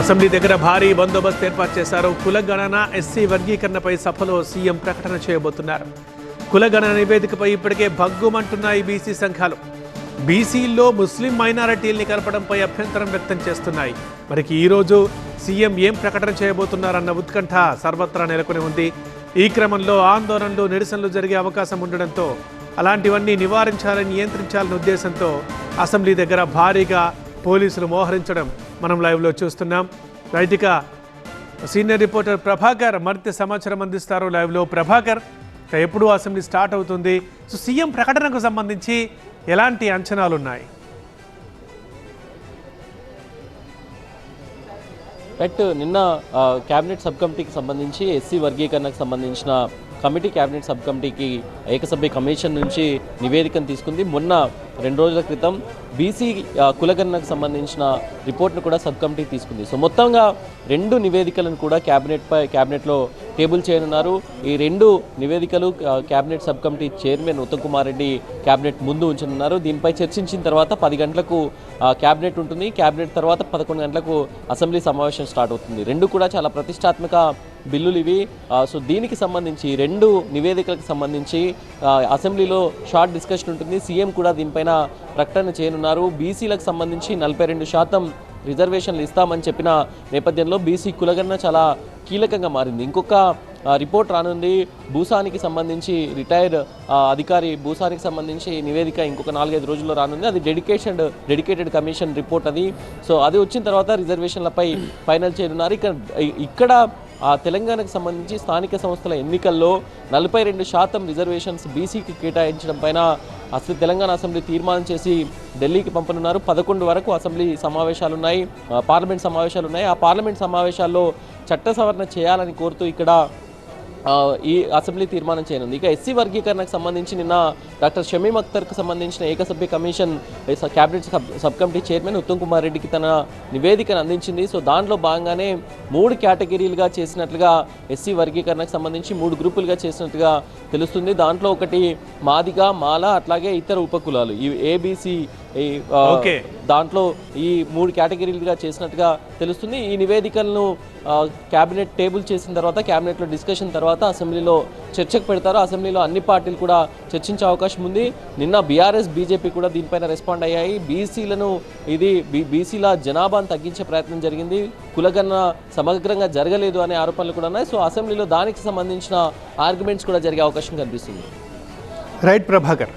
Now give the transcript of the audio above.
Assembly దగ్గర భారీ బందోబస్తు ఏర్పాటు చేశారు. కులగణన ఎస్సీ వర్గీకరణపై సభలో సీఎం ప్రకటన చేయబోతున్నారు. కులగణన నివేదికపై ఇప్పటికే భగ్గుమంటున్నాయి బీసీ సంఘాలు. బీసీల్లో ముస్లిం మైనారిటీల్ని కలపడంపై అభ్యంతరం వ్యక్తం చేస్తున్నాయి. మరికి ఈరోజు సీఎం ఏం ప్రకటన చేయబోతున్నారన్న ఉత్కంఠ సర్వత్రా నెలకొని ఉంది. ఈ క్రమంలో ఆందోళనలు నిరసనలు జరిగే అవకాశం ఉండడంతో అలాంటివన్నీ నివారించాలని నియంత్రించాలనే ఉద్దేశంతో అసెంబ్లీ దగ్గర భారీగా పోలీసులు మోహరించడం మనం లైవ్లో చూస్తున్నాం. రైట్గా సీనియర్ రిపోర్టర్ ప్రభాకర్ మరింత సమాచారం అందిస్తారు లైవ్లో. ప్రభాకర్, ఎప్పుడు అసెంబ్లీ స్టార్ట్ అవుతుంది? సో సీఎం ప్రకటనకు సంబంధించి ఎలాంటి అంచనాలు ఉన్నాయి? రైట్, నిన్న క్యాబినెట్ సబ్ కమిటీకి సంబంధించి ఎస్సీ వర్గీకరణకు సంబంధించిన కమిటీ క్యాబినెట్ సబ్ కమిటీకి ఏకసభ్య కమిషన్ నుంచి నివేదికను తీసుకుంది. మొన్న 2 రోజుల క్రితం బీసీ కులగణనకు సంబంధించిన రిపోర్ట్ను కూడా సబ్ కమిటీ తీసుకుంది. సో మొత్తంగా 2 నివేదికలను కూడా క్యాబినెట్లో టేబుల్ చేయనున్నారు. ఈ 2 నివేదికలు cabinet subcommittee chairman Uttam Kumar Reddy cabinet ముందు ఉంచనున్నారు. దీనిపై చర్చించిన తర్వాత 10 గంటలకు క్యాబినెట్ ఉంటుంది. క్యాబినెట్ తర్వాత 11 గంటలకు అసెంబ్లీ సమావేశం స్టార్ట్ అవుతుంది. 2 కూడా చాలా ప్రతిష్టాత్మక బిల్లులు ఇవి. సో దీనికి సంబంధించి 2 నివేదికలకు సంబంధించి అసెంబ్లీలో షార్ట్ డిస్కషన్ ఉంటుంది. సీఎం కూడా దీనిపైన ప్రకటన చేయనున్నారు. బీసీలకు సంబంధించి 42% రిజర్వేషన్లు ఇస్తామని చెప్పిన నేపథ్యంలో బీసీ కులగణన చాలా కీలకంగా మారింది. ఇంకొక రిపోర్ట్ రానుంది. భూసానికి సంబంధించి రిటైర్డ్ అధికారి భూసానికి సంబంధించి నివేదిక ఇంకొక 4-5 రోజుల్లో రానుంది. అది డెడికేటెడ్ కమిషన్ రిపోర్ట్ అది. సో అది వచ్చిన తర్వాత రిజర్వేషన్లపై ఫైనల్ చేయనున్నారు. ఇక్కడ తెలంగాణకు సంబంధించి స్థానిక సంస్థల ఎన్నికల్లో 42% రిజర్వేషన్స్ బీసీకి కేటాయించడం పైన అసలు తెలంగాణ అసెంబ్లీ తీర్మానం చేసి ఢిల్లీకి పంపనున్నారు. 11 వరకు అసెంబ్లీ సమావేశాలు ఉన్నాయి, పార్లమెంట్ సమావేశాలు ఉన్నాయి. ఆ పార్లమెంట్ సమావేశాల్లో చట్ట సవరణ చేయాలని కోరుతూ ఇక్కడ ఈ అసెంబ్లీ తీర్మానం చేయనుంది. ఇక ఎస్సీ వర్గీకరణకు సంబంధించి నిన్న డాక్టర్ షమీమ్ అఖ్తర్కు సంబంధించిన ఏకసభ్య commission cabinet subcommittee chairman Uttam Kumar రెడ్డికి తన నివేదికను అందించింది. సో దాంట్లో భాగంగానే 3 కేటగిరీలుగా చేసినట్లుగా ఎస్సీ వర్గీకరణకు సంబంధించి 3 గ్రూపులుగా చేసినట్టుగా తెలుస్తుంది. దాంట్లో ఒకటి మాదిగ, మాల, అట్లాగే ఇతర ఉపకులాలు, ఈ ఏబీసీ దాంట్లో ఈ 3 కేటగిరీలుగా చేసినట్టుగా తెలుస్తుంది. ఈ నివేదికలను క్యాబినెట్ టేబుల్ చేసిన తర్వాత క్యాబినెట్లో డిస్కషన్ తర్వాత అసెంబ్లీలో చర్చకు పెడతారు. అసెంబ్లీలో అన్ని పార్టీలు కూడా చర్చించే అవకాశం ఉంది. నిన్న బీఆర్ఎస్, బీజేపీ కూడా దీనిపైన రెస్పాండ్ అయ్యాయి. బీసీల జనాభాను తగ్గించే ప్రయత్నం జరిగింది, కులగణన సమగ్రంగా జరగలేదు అనే ఆరోపణలు కూడా ఉన్నాయి. సో అసెంబ్లీలో దానికి సంబంధించిన ఆర్గ్యుమెంట్స్ కూడా జరిగే అవకాశం కనిపిస్తుంది. రైట్ ప్రభాకర్.